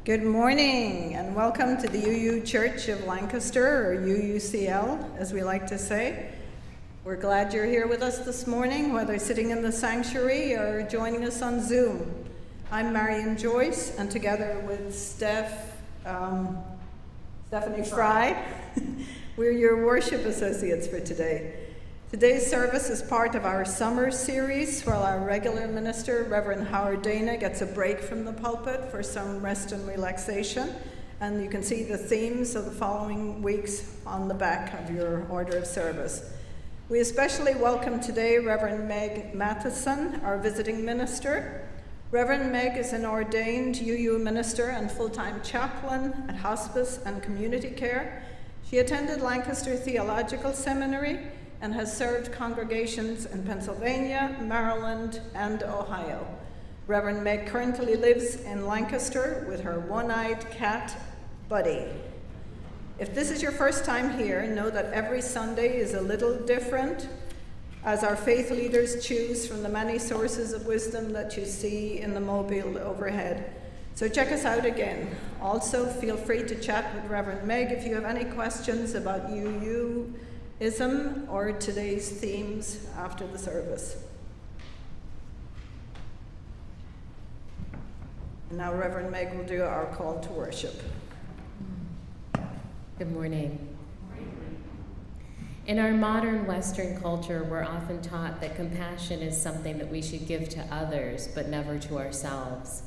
Good morning and welcome to the UU Church of Lancaster, or UUCL as we like to say. We're glad you're here with us this morning, whether sitting in the sanctuary or joining us on Zoom. I'm Marian Joyce, and together with Stephanie Fry, we're your worship associates for today. Today's service is part of our summer series, while our regular minister, Reverend Howard Dana, gets a break from the pulpit for some rest and relaxation. And you can see the themes of the following weeks on the back of your order of service. We especially welcome today Reverend Meg Mathieson, our visiting minister. Reverend Meg is an ordained UU minister and full-time chaplain at Hospice and Community Care. She attended Lancaster Theological Seminary and has served congregations in Pennsylvania, Maryland, and Ohio. Reverend Meg currently lives in Lancaster with her one-eyed cat, Buddy. If this is your first time here, know that every Sunday is a little different, as our faith leaders choose from the many sources of wisdom that you see in the mobile overhead. So check us out again. Also, feel free to chat with Reverend Meg if you have any questions about UU-ism or today's themes after the service. And now Reverend Meg will do our call to worship. Good morning. In our modern Western culture, we're often taught that compassion is something that we should give to others, but never to ourselves.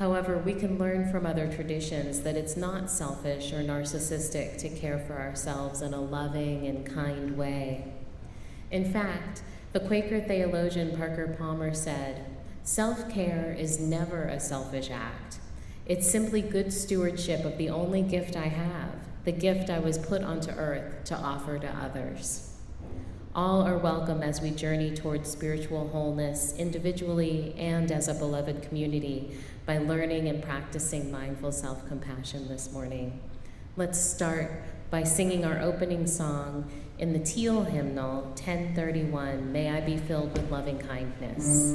However, we can learn from other traditions that it's not selfish or narcissistic to care for ourselves in a loving and kind way. In fact, the Quaker theologian Parker Palmer said, "Self-care is never a selfish act. It's simply good stewardship of the only gift I have, the gift I was put onto earth to offer to others." All are welcome as we journey towards spiritual wholeness individually and as a beloved community by learning and practicing mindful self-compassion this morning. Let's start by singing our opening song in the Teal hymnal 1031, "May I Be Filled with Loving Kindness."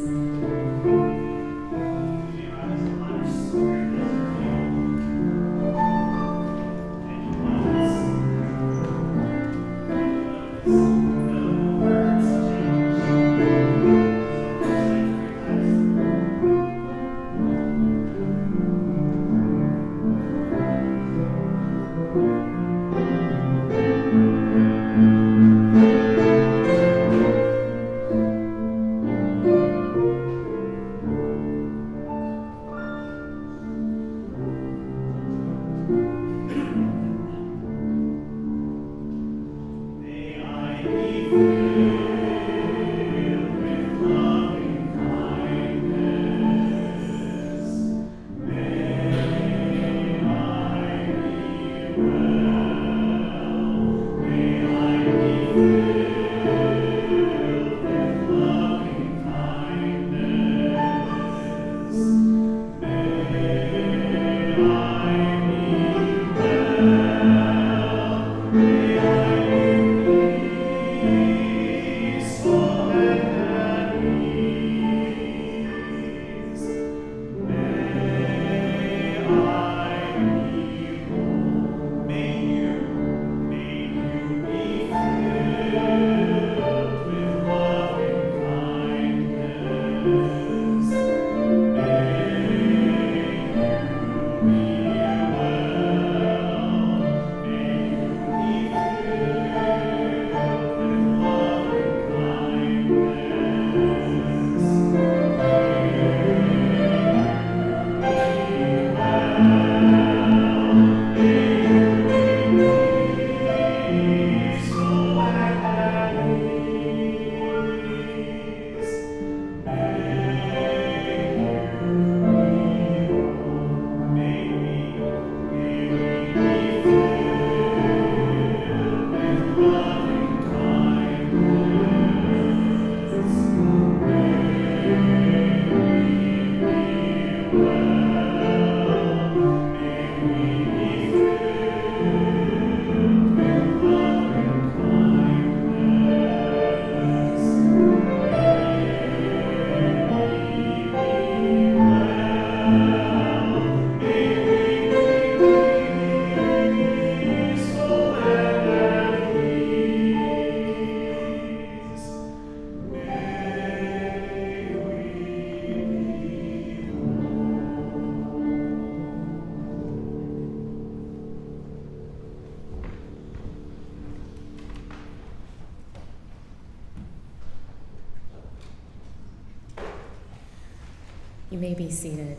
You may be seated.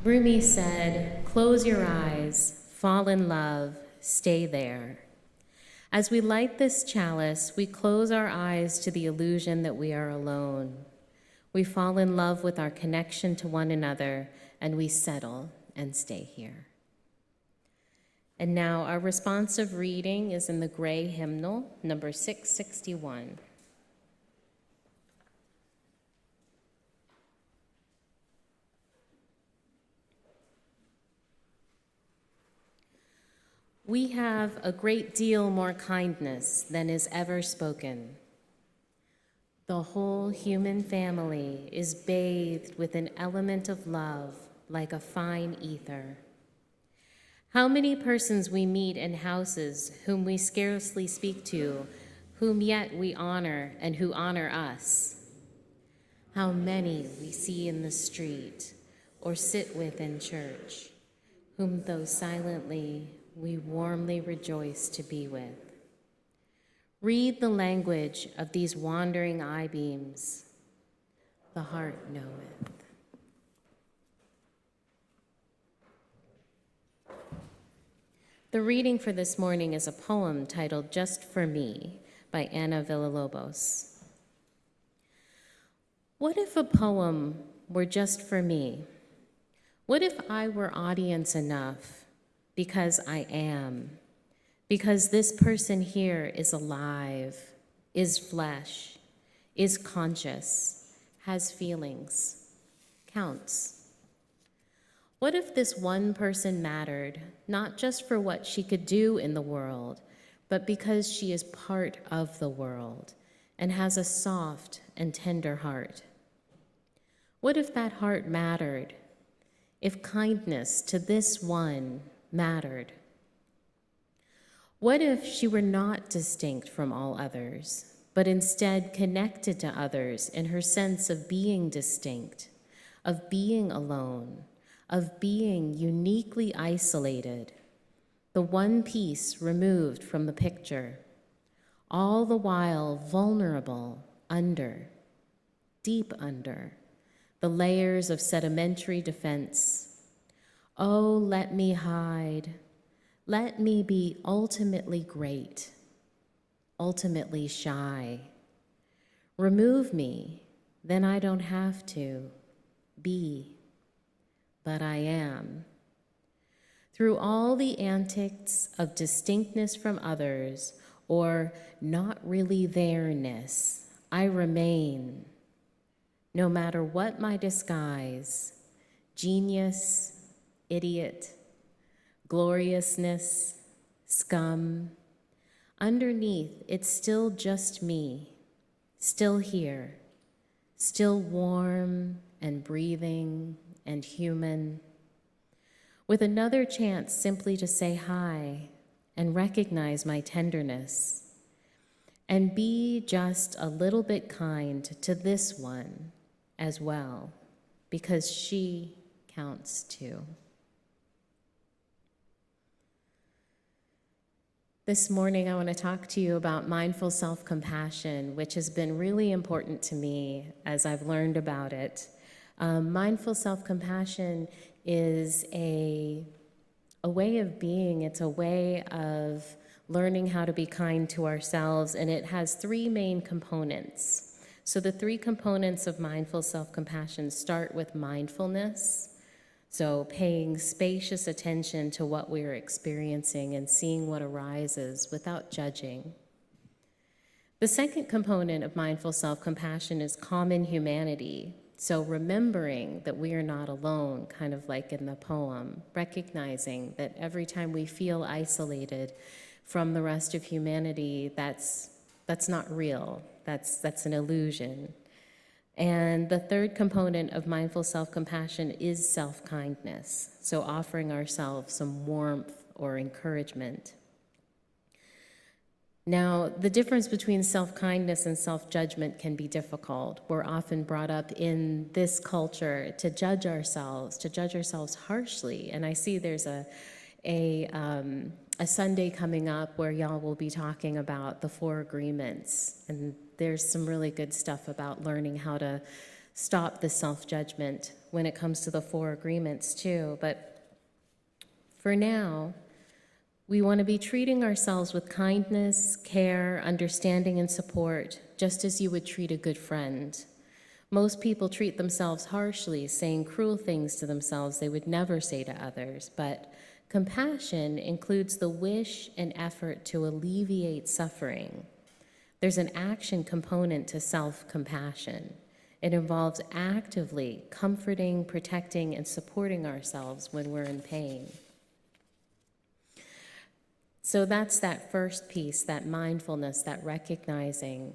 Rumi said, "Close your eyes, fall in love, stay there." As we light this chalice, we close our eyes to the illusion that we are alone. We fall in love with our connection to one another, and we settle and stay here. And now our responsive reading is in the gray hymnal, number 661. We have a great deal more kindness than is ever spoken. The whole human family is bathed with an element of love like a fine ether. How many persons we meet in houses whom we scarcely speak to, whom yet we honor and who honor us. How many we see in the street or sit with in church, whom though silently we warmly rejoice to be with. Read the language of these wandering eye-beams. The heart knoweth. The reading for this morning is a poem titled "Just for Me" by Ana Villalobos. What if a poem were just for me? What if I were audience enough? Because I am, because this person here is alive, is flesh, is conscious, has feelings, counts. What if this one person mattered, not just for what she could do in the world, but because she is part of the world and has a soft and tender heart? What if that heart mattered? If kindness to this one mattered? What if she were not distinct from all others, but instead connected to others in her sense of being distinct, of being alone, of being uniquely isolated, the one piece removed from the picture, all the while vulnerable under, deep under, the layers of sedimentary defense? Oh, let me hide. Let me be ultimately great, ultimately shy. Remove me, then I don't have to be, but I am. Through all the antics of distinctness from others, or not really there-ness, I remain, no matter what my disguise, genius, idiot, gloriousness, scum. Underneath, it's still just me, still here, still warm and breathing and human, with another chance simply to say hi and recognize my tenderness, and be just a little bit kind to this one as well, because she counts too. This morning, I want to talk to you about mindful self-compassion, which has been really important to me as I've learned about it. Mindful self-compassion is a way of being. It's a way of learning how to be kind to ourselves, and it has three main components. So the three components of mindful self-compassion start with mindfulness. So paying spacious attention to what we're experiencing and seeing what arises without judging. The second component of mindful self-compassion is common humanity. So remembering that we are not alone, kind of like in the poem, recognizing that every time we feel isolated from the rest of humanity, that's not real, that's an illusion. And the third component of mindful self-compassion is self-kindness, so offering ourselves some warmth or encouragement. Now, the difference between self-kindness and self-judgment can be difficult. We're often brought up in this culture to judge ourselves harshly. And I see there's a a Sunday coming up where y'all will be talking about the 4 agreements. And there's some really good stuff about learning how to stop the self-judgment when it comes to the 4 agreements too. But for now, we want to be treating ourselves with kindness, care, understanding, and support, just as you would treat a good friend. Most people treat themselves harshly, saying cruel things to themselves they would never say to others, but compassion includes the wish and effort to alleviate suffering. There's an action component to self-compassion. It involves actively comforting, protecting, and supporting ourselves when we're in pain. So that's that first piece, that mindfulness, that recognizing.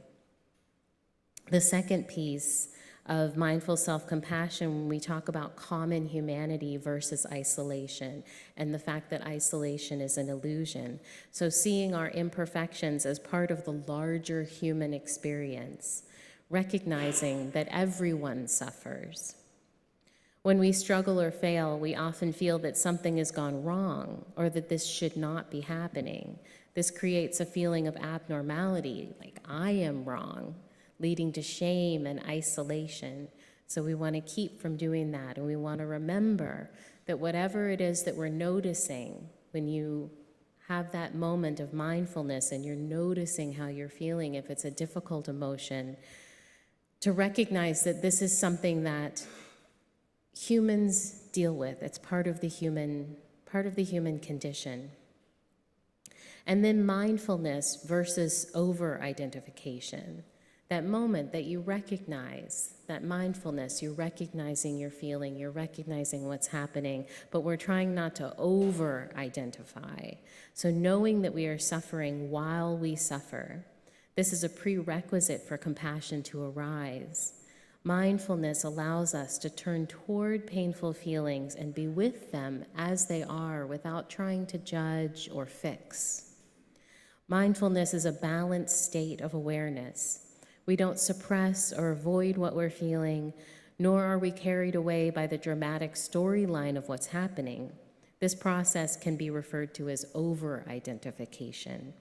The second piece of mindful self-compassion, when we talk about common humanity versus isolation, and the fact that isolation is an illusion. So seeing our imperfections as part of the larger human experience, recognizing that everyone suffers. When we struggle or fail, we often feel that something has gone wrong or that this should not be happening. This creates a feeling of abnormality, like I am wrong, leading to shame and isolation. So we want to keep from doing that, and we want to remember that whatever it is that we're noticing, when you have that moment of mindfulness and you're noticing how you're feeling, if it's a difficult emotion, to recognize that this is something that humans deal with. It's part of the human condition. And then mindfulness versus over-identification. That moment that you recognize, that mindfulness, you're recognizing your feeling, you're recognizing what's happening, but we're trying not to over-identify. So knowing that we are suffering while we suffer, this is a prerequisite for compassion to arise. Mindfulness allows us to turn toward painful feelings and be with them as they are without trying to judge or fix. Mindfulness is a balanced state of awareness. We don't suppress or avoid what we're feeling, nor are we carried away by the dramatic storyline of what's happening. This process can be referred to as over-identification.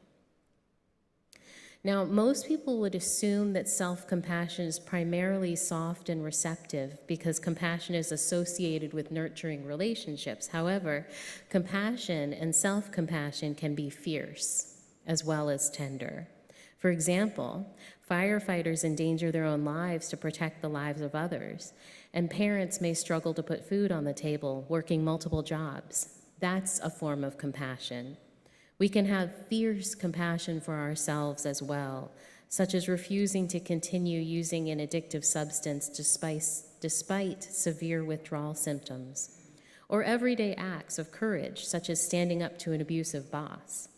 Now, most people would assume that self-compassion is primarily soft and receptive because compassion is associated with nurturing relationships. However, compassion and self-compassion can be fierce as well as tender. For example, firefighters endanger their own lives to protect the lives of others, and parents may struggle to put food on the table, working multiple jobs. That's a form of compassion. We can have fierce compassion for ourselves as well, such as refusing to continue using an addictive substance despite severe withdrawal symptoms, or everyday acts of courage, such as standing up to an abusive boss.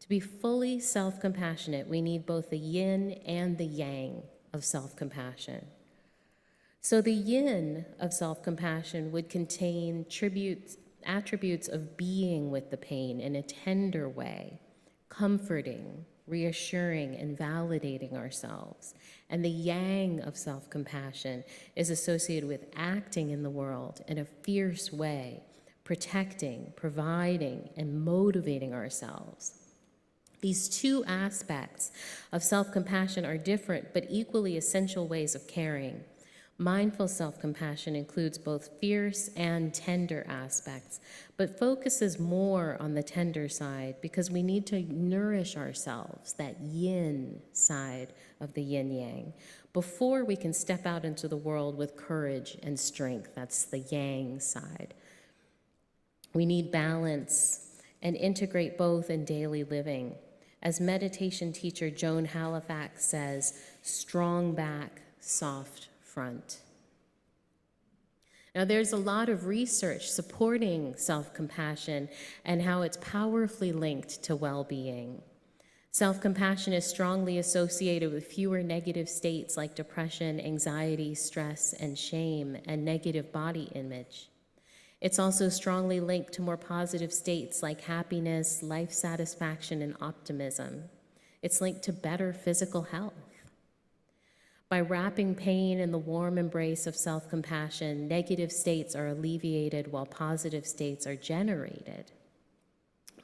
To be fully self-compassionate, we need both the yin and the yang of self-compassion. So the yin of self-compassion would contain attributes of being with the pain in a tender way, comforting, reassuring, and validating ourselves. And the yang of self-compassion is associated with acting in the world in a fierce way, protecting, providing, and motivating ourselves. These two aspects of self-compassion are different but equally essential ways of caring. Mindful self-compassion includes both fierce and tender aspects, but focuses more on the tender side because we need to nourish ourselves, that yin side of the yin-yang, before we can step out into the world with courage and strength. That's the yang side. We need balance and integrate both in daily living. As meditation teacher Joan Halifax says, strong back, soft front. Now, there's a lot of research supporting self-compassion and how it's powerfully linked to well-being. Self-compassion is strongly associated with fewer negative states like depression, anxiety, stress, and shame, and negative body image. It's also strongly linked to more positive states like happiness, life satisfaction, and optimism. It's linked to better physical health. By wrapping pain in the warm embrace of self-compassion, negative states are alleviated while positive states are generated.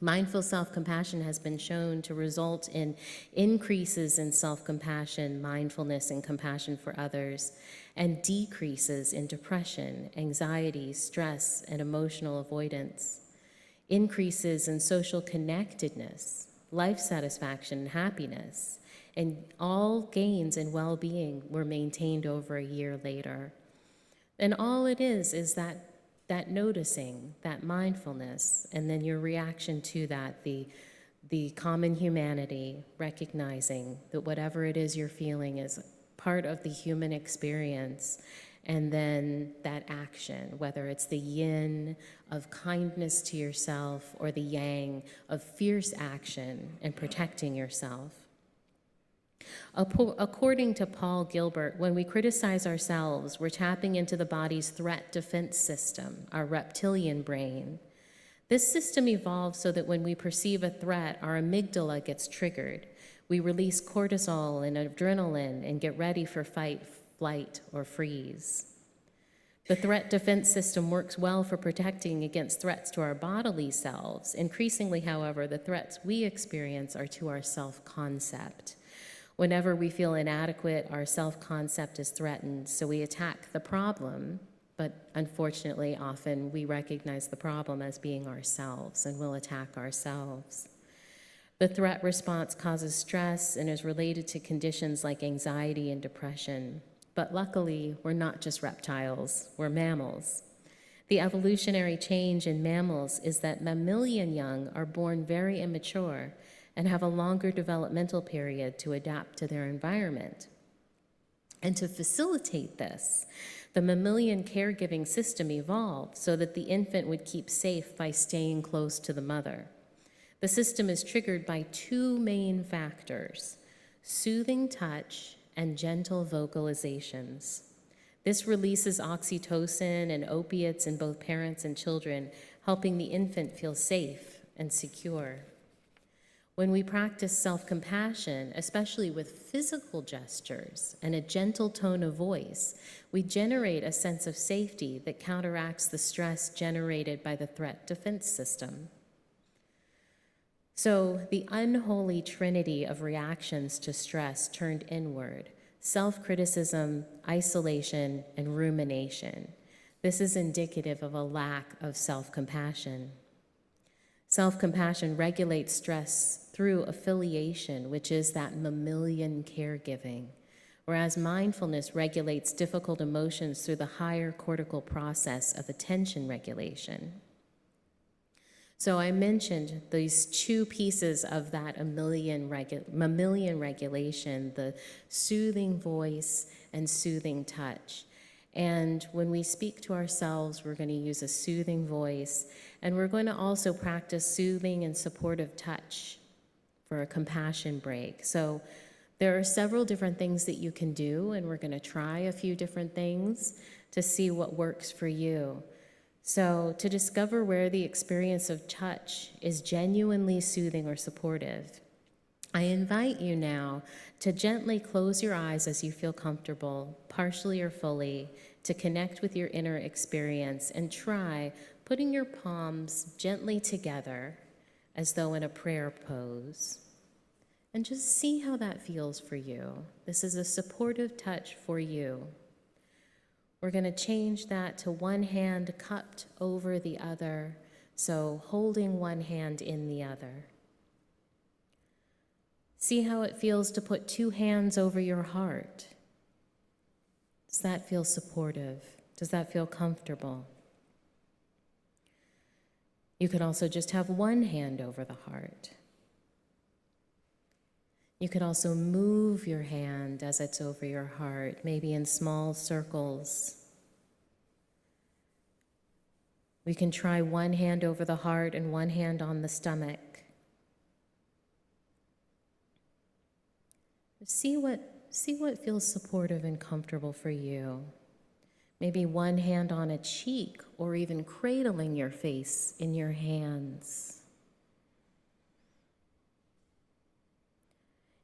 Mindful self-compassion has been shown to result in increases in self-compassion, mindfulness, and compassion for others, and decreases in depression, anxiety, stress, and emotional avoidance. Increases in social connectedness, life satisfaction, and happiness, and all gains in well-being were maintained over a year later. And all it is that noticing, that mindfulness, and then your reaction to that, the common humanity, recognizing that whatever it is you're feeling is part of the human experience, and then that action, whether it's the yin of kindness to yourself or the yang of fierce action and protecting yourself. According to Paul Gilbert, when we criticize ourselves, we're tapping into the body's threat defense system, our reptilian brain. This system evolved so that when we perceive a threat, our amygdala gets triggered. We release cortisol and adrenaline and get ready for fight, flight, or freeze. The threat defense system works well for protecting against threats to our bodily selves. Increasingly, however, the threats we experience are to our self-concept. Whenever we feel inadequate, our self-concept is threatened, so we attack the problem, but unfortunately, often we recognize the problem as being ourselves and will attack ourselves. The threat response causes stress and is related to conditions like anxiety and depression. But luckily, we're not just reptiles, we're mammals. The evolutionary change in mammals is that mammalian young are born very immature and have a longer developmental period to adapt to their environment. And to facilitate this, the mammalian caregiving system evolved so that the infant would keep safe by staying close to the mother. The system is triggered by two main factors: soothing touch and gentle vocalizations. This releases oxytocin and opiates in both parents and children, helping the infant feel safe and secure. When we practice self-compassion, especially with physical gestures and a gentle tone of voice, we generate a sense of safety that counteracts the stress generated by the threat defense system. So the unholy trinity of reactions to stress turned inward: self-criticism, isolation, and rumination. This is indicative of a lack of self-compassion. Self-compassion regulates stress through affiliation, which is that mammalian caregiving, whereas mindfulness regulates difficult emotions through the higher cortical process of attention regulation. So I mentioned these two pieces of that mammalian regulation, the soothing voice and soothing touch. And when we speak to ourselves, we're going to use a soothing voice, and we're going to also practice soothing and supportive touch for a compassion break. So there are several different things that you can do, and we're going to try a few different things to see what works for you. So to discover where the experience of touch is genuinely soothing or supportive, I invite you now to gently close your eyes as you feel comfortable, partially or fully, to connect with your inner experience, and try putting your palms gently together as though in a prayer pose. And just see how that feels for you. This is a supportive touch for you. We're going to change that to one hand cupped over the other, so holding one hand in the other. See how it feels to put two hands over your heart. Does that feel supportive? Does that feel comfortable? You could also just have one hand over the heart. You could also move your hand as it's over your heart, maybe in small circles. We can try one hand over the heart and one hand on the stomach. See what feels supportive and comfortable for you. Maybe one hand on a cheek, or even cradling your face in your hands.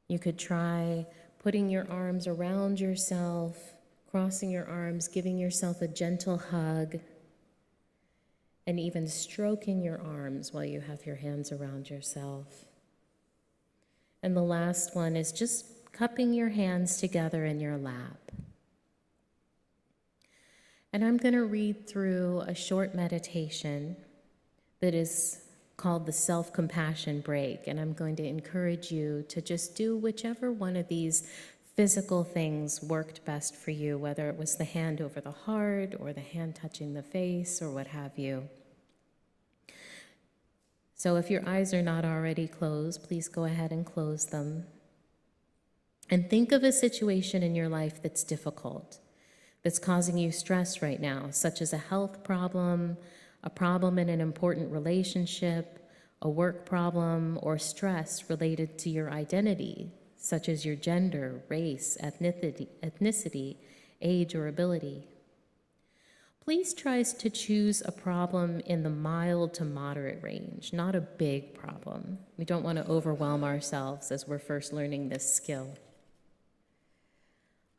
You could try putting your arms around yourself, crossing your arms, giving yourself a gentle hug, and even stroking your arms while you have your hands around yourself. And the last one is just cupping your hands together in your lap. And I'm going to read through a short meditation that is called the self-compassion break, and I'm going to encourage you to just do whichever one of these physical things worked best for you, whether it was the hand over the heart or the hand touching the face or what have you. So if your eyes are not already closed, please go ahead and close them. And think of a situation in your life that's difficult, that's causing you stress right now, such as a health problem, a problem in an important relationship, a work problem, or stress related to your identity, such as your gender, race, ethnicity, age, or ability. Please try to choose a problem in the mild to moderate range, not a big problem. We don't want to overwhelm ourselves as we're first learning this skill.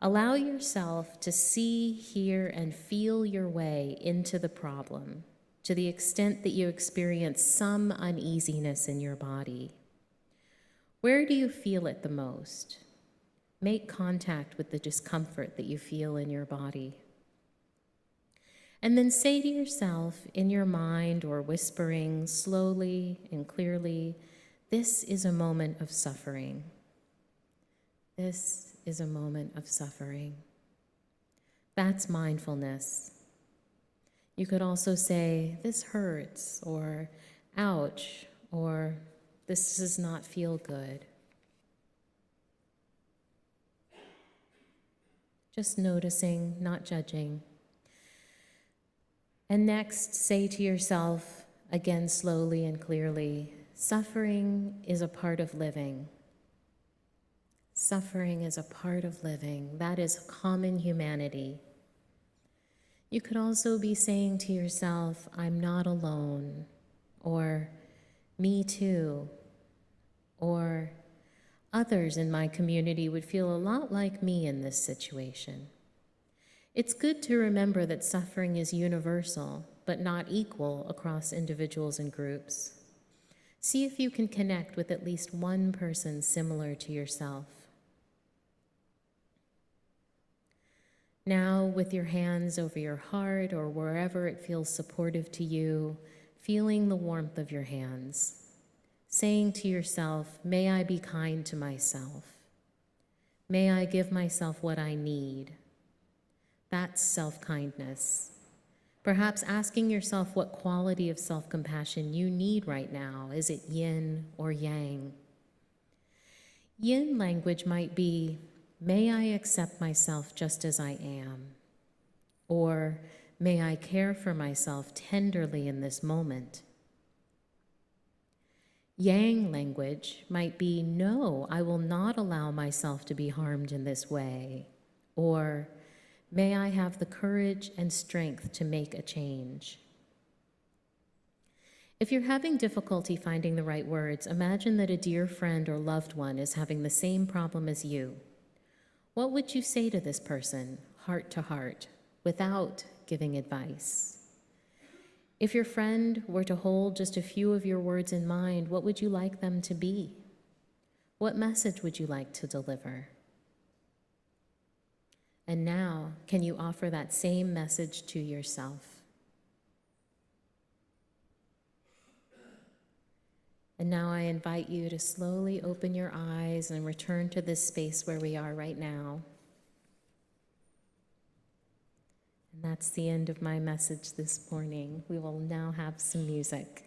Allow yourself to see, hear, and feel your way into the problem to the extent that you experience some uneasiness in your body. Where do you feel it the most? Make contact with the discomfort that you feel in your body. And then say to yourself in your mind or whispering slowly and clearly, this is a moment of suffering. This is a moment of suffering. That's mindfulness. You could also say, this hurts, or ouch, or this does not feel good. Just noticing, not judging. And next, say to yourself, again slowly and clearly, suffering is a part of living. Suffering is a part of living. That is common humanity. You could also be saying to yourself, I'm not alone, or me too, or others in my community would feel a lot like me in this situation. It's good to remember that suffering is universal, but not equal across individuals and groups. See if you can connect with at least one person similar to yourself. Now, with your hands over your heart or wherever it feels supportive to you, feeling the warmth of your hands, saying to yourself, may I be kind to myself. May I give myself what I need. That's self-kindness. Perhaps asking yourself what quality of self-compassion you need right now. Is it yin or yang? Yin language might be, may I accept myself just as I am? Or, may I care for myself tenderly in this moment? Yang language might be, no, I will not allow myself to be harmed in this way. Or, may I have the courage and strength to make a change. If you're having difficulty finding the right words, imagine that a dear friend or loved one is having the same problem as you. What would you say to this person, heart to heart, without giving advice? If your friend were to hold just a few of your words in mind, what would you like them to be? What message would you like to deliver? And now, can you offer that same message to yourself? And now I invite you to slowly open your eyes and return to this space where we are right now. And that's the end of my message this morning. We will now have some music.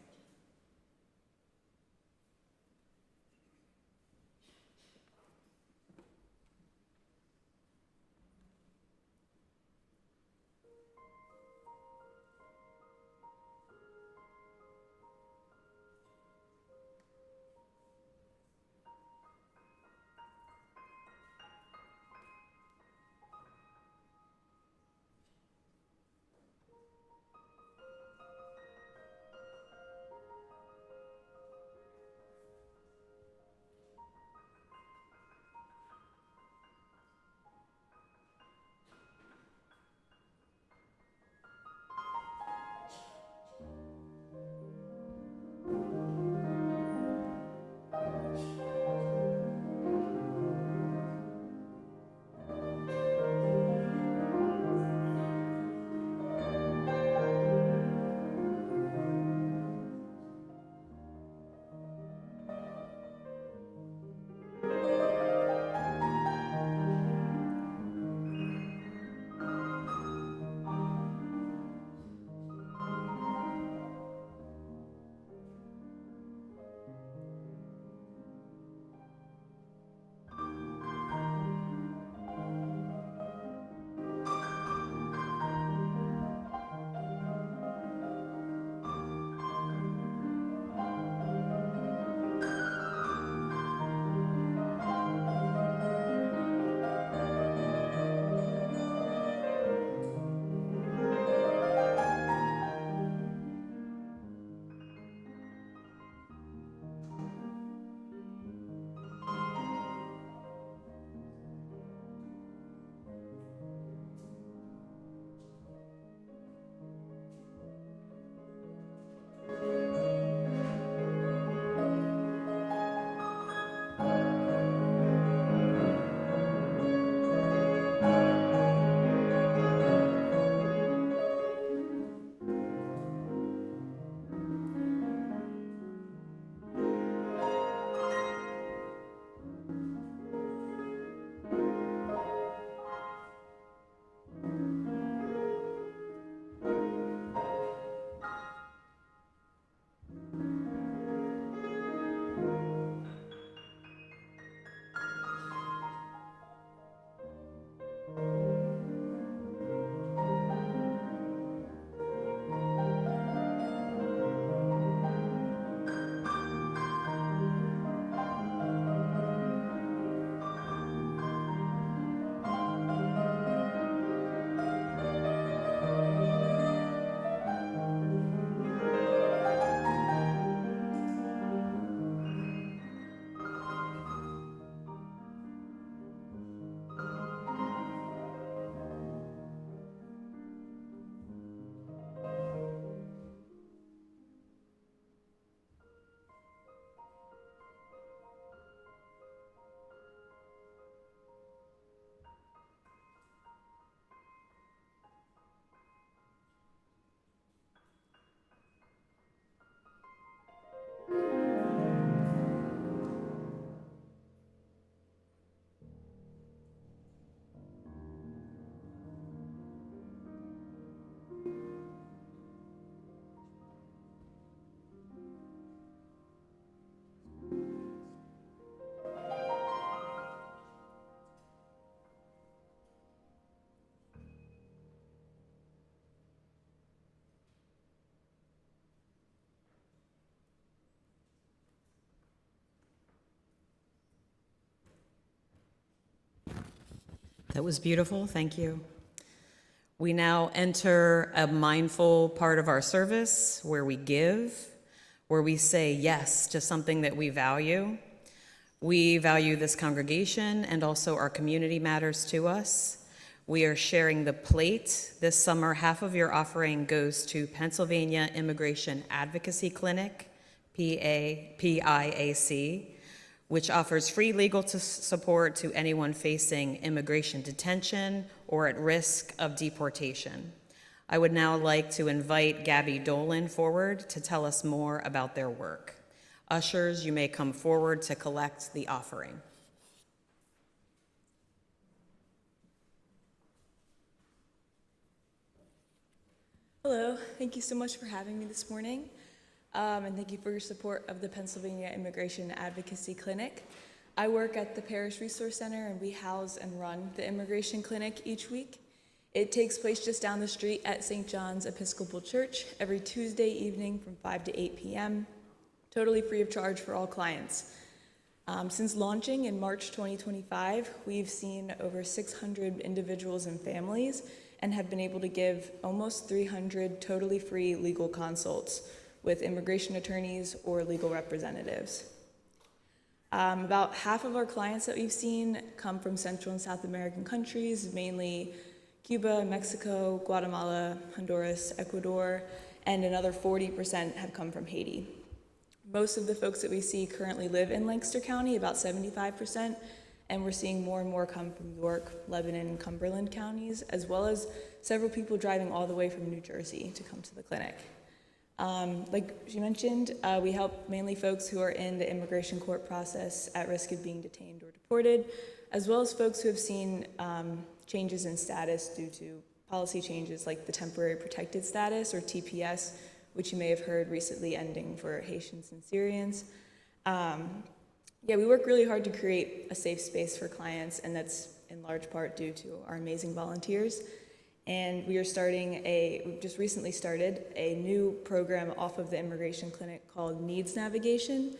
That was beautiful, thank you. We now enter a mindful part of our service where we give, where we say yes to something that we value. We value this congregation and also our community matters to us. We are sharing the plate. This summer, half of your offering goes to Pennsylvania Immigration Advocacy Clinic, PIAC, which offers free legal support to anyone facing immigration detention or at risk of deportation. I would now like to invite Gabby Dolan forward to tell us more about their work. Ushers, you may come forward to collect the offering. Hello, thank you so much for having me this morning. And thank you for your support of the Pennsylvania Immigration Advocacy Clinic. I work at the Parish Resource Center, and we house and run the Immigration Clinic each week. It takes place just down the street at St. John's Episcopal Church every Tuesday evening from 5 to 8 p.m., totally free of charge for all clients. Since launching in March 2025, we've seen over 600 individuals and families and have been able to give almost 300 totally free legal consults with immigration attorneys or legal representatives. About half of our clients that we've seen come from Central and South American countries, mainly Cuba, Mexico, Guatemala, Honduras, Ecuador, and another 40% have come from Haiti. Most of the folks that we see currently live in Lancaster County, about 75%, and we're seeing more and more come from York, Lebanon, and Cumberland counties, as well as several people driving all the way from New Jersey to come to the clinic. Like she mentioned, we help mainly folks who are in the immigration court process at risk of being detained or deported, as well as folks who have seen changes in status due to policy changes like the temporary protected status, or TPS, which you may have heard recently ending for Haitians and Syrians. We work really hard to create a safe space for clients, and that's in large part due to our amazing volunteers. And we just recently started a new program off of the immigration clinic called Needs Navigation.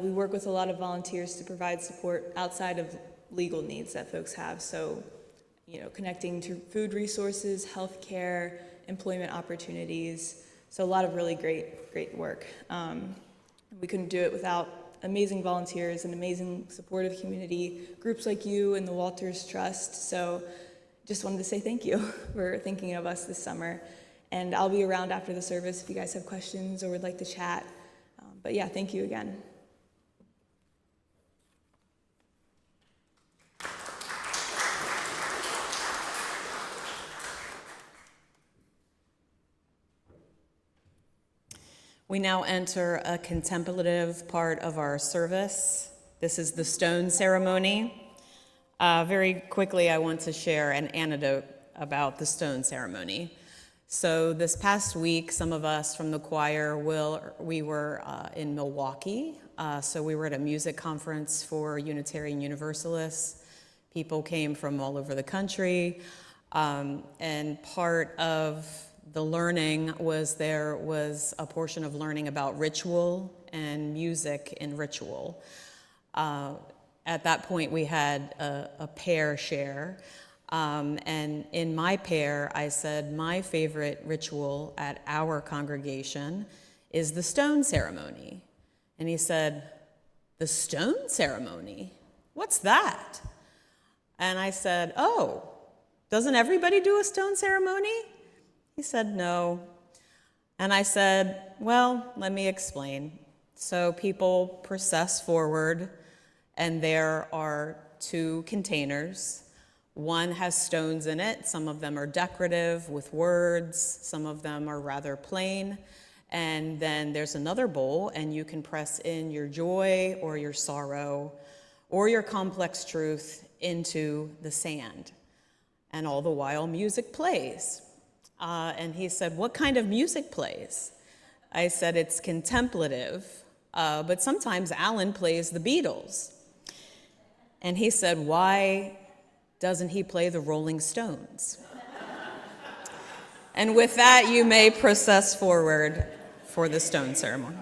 We work with a lot of volunteers to provide support outside of legal needs that folks have. So, connecting to food resources, healthcare, employment opportunities. So a lot of really great work. We couldn't do it without amazing volunteers and amazing supportive community, groups like you and the Walters Trust. So just wanted to say thank you for thinking of us this summer. And I'll be around after the service if you guys have questions or would like to chat. But yeah, thank you again. We now enter a contemplative part of our service. This is the stone ceremony. Very quickly, I want to share an anecdote about the stone ceremony. So this past week, some of us from the choir, we were in Milwaukee. So we were at a music conference for Unitarian Universalists. People came from all over the country. And part of the learning there was a portion of learning about ritual and music in ritual. At that point, we had a pair share. And in my pair, I said, my favorite ritual at our congregation is the stone ceremony. And he said, the stone ceremony? What's that? And I said, oh, doesn't everybody do a stone ceremony? He said, no. And I said, well, let me explain. So people process forward, and there are two containers. One has stones in it. Some of them are decorative with words. Some of them are rather plain. And then there's another bowl, and you can press in your joy or your sorrow or your complex truth into the sand. And all the while, music plays. And he said, what kind of music plays? I said, it's contemplative, but sometimes Alan plays the Beatles. And he said, why doesn't he play the Rolling Stones? And with that, you may process forward for the stone ceremony.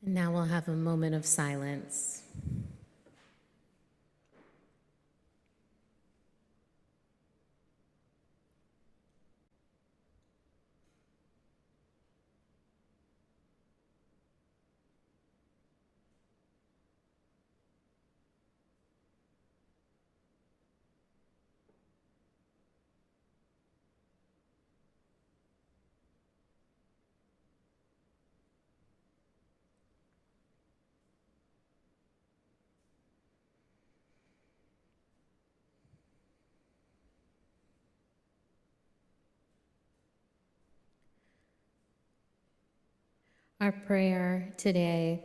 And now we'll have a moment of silence. Our prayer today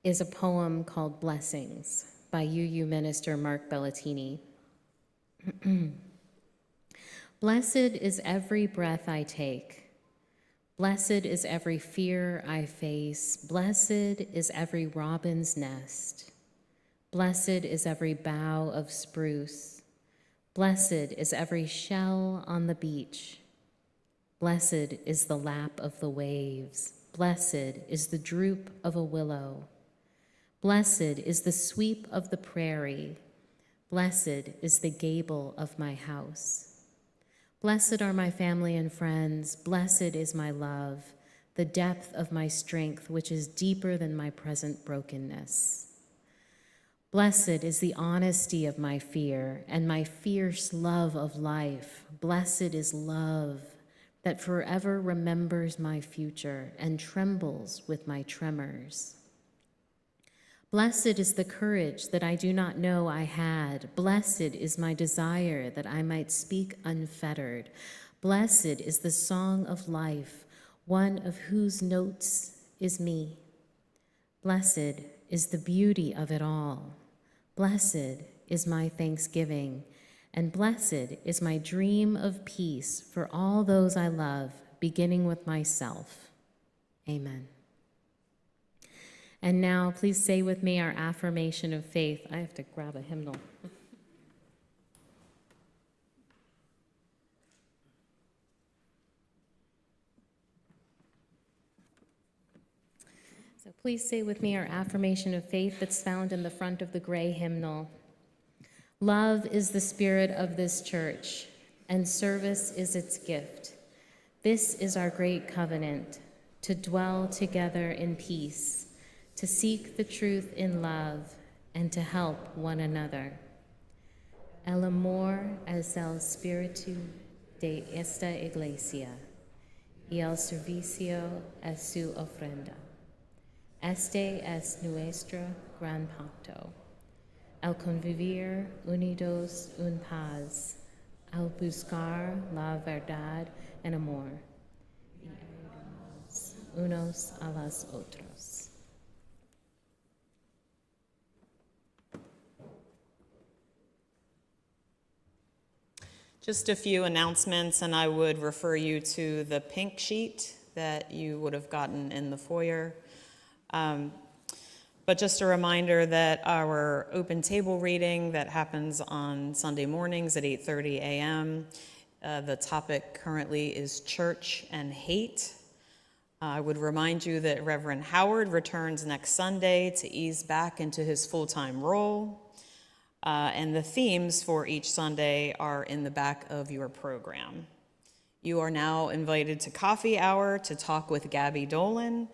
is a poem called Blessings by UU minister Mark Bellatini. Blessed is every breath I take. Blessed is every fear I face. Blessed is every robin's nest. Blessed is every bough of spruce. Blessed is every shell on the beach. Blessed is the lap of the waves. Blessed is the droop of a willow. Blessed is the sweep of the prairie. Blessed is the gable of my house. Blessed are my family and friends. Blessed is my love, the depth of my strength, which is deeper than my present brokenness. Blessed is the honesty of my fear and my fierce love of life. Blessed is love that forever remembers my future and trembles with my tremors. Blessed is the courage that I do not know I had. Blessed is my desire that I might speak unfettered. Blessed is the song of life, one of whose notes is me. Blessed is the beauty of it all. Blessed is my thanksgiving. And blessed is my dream of peace for all those I love, beginning with myself. Amen. And now, please say with me our affirmation of faith. I have to grab a hymnal. So please say with me our affirmation of faith that's found in the front of the gray hymnal. Love is the spirit of this church, and service is its gift. This is our great covenant, to dwell together in peace, to seek the truth in love, and to help one another. El amor es el espíritu de esta iglesia, y el servicio es su ofrenda. Este es nuestro gran pacto. Al convivir unidos en paz, al buscar la verdad en amor, y ayudarnos unos a los otros. Just a few announcements, and I would refer you to the pink sheet that you would have gotten in the foyer. But just a reminder that our open table reading that happens on Sunday mornings at 8:30 a.m., the topic currently is church and hate. I would remind you that Reverend Howard returns next Sunday to ease back into his full-time role. And the themes for each Sunday are in the back of your program. You are now invited to coffee hour to talk with Gabby Dolan,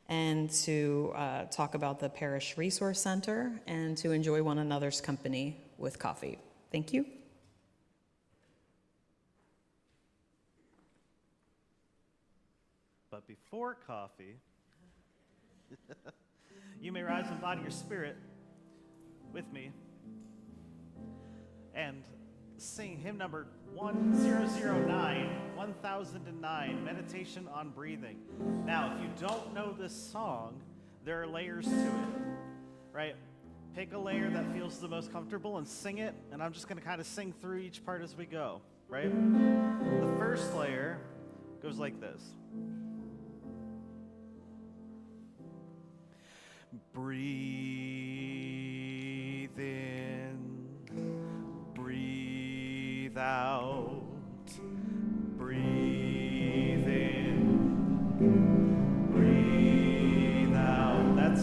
and to talk about the Parish Resource Center, and to enjoy one another's company with coffee. Thank you. But before coffee, you may rise in body or spirit with me and sing hymn number 1009, Meditation on Breathing. Now, if you don't know this song, there are layers to it, right? Pick a layer that feels the most comfortable and sing it, and I'm just going to kind of sing through each part as we go, right? The first layer goes like this. Breathe in, breathe out, breathe in, breathe out. That's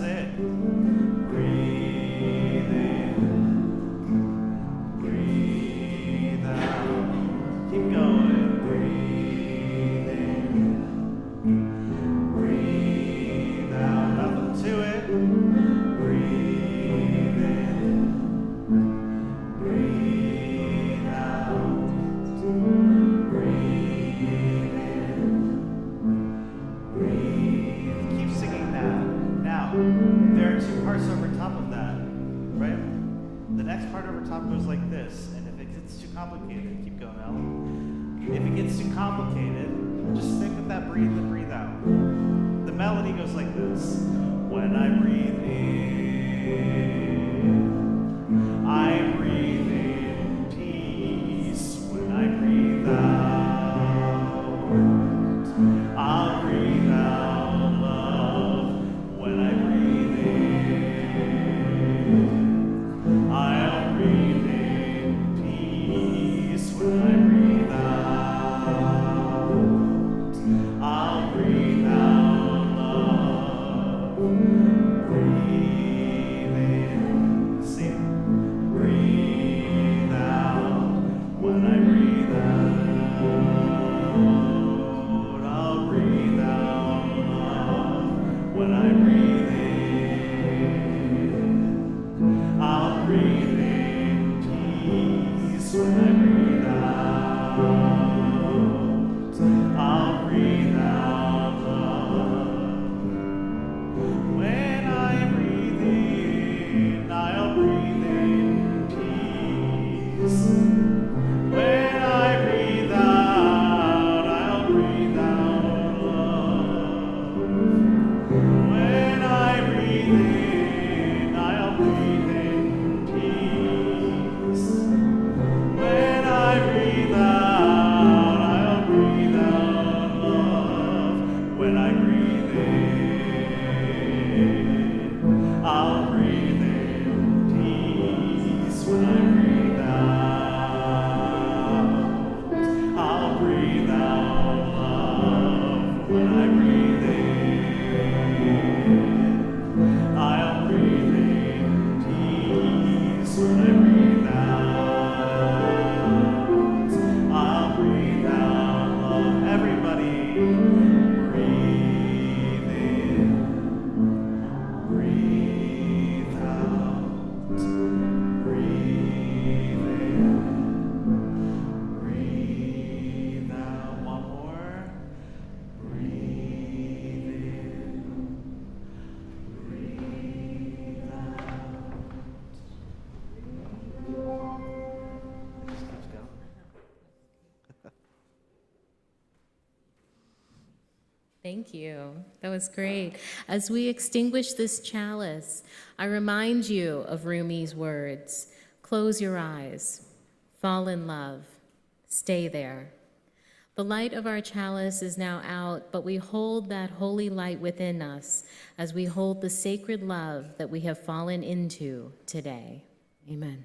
start over top goes like this, and if it gets too complicated, keep going, Ellen. If it gets too complicated, just stick with that breathe in and breathe out. The melody goes like this. When I breathe in, I breathe in peace. When I breathe out, I'll breathe out love. When I breathe in, I'll breathe in peace. When I breathe out, I'll breathe out love. Breathe in, sing. Breathe out. When I breathe out, I'll breathe out love. When I breathe in, I'll breathe in peace. When I breathe out, I'll breathe out love. When I breathe in, I'll breathe in peace. When I breathe out, I'll breathe out love. When I breathe in, I'll breathe in peace. When I breathe out, I'll breathe out love. When I breathe in, I'll breathe in peace. When I breathe out, I'll breathe out love. When I breathe in, I'll breathe in peace. When I breathe out, I'll breathe out love. Everybody, breathe in, breathe out, breathe in, breathe out. One more. Breathe in, breathe out. It just keeps going. Thank you. That was great. As we extinguish this chalice, I remind you of Rumi's words. Close your eyes. Fall in love. Stay there. The light of our chalice is now out, but we hold that holy light within us as we hold the sacred love that we have fallen into today. Amen.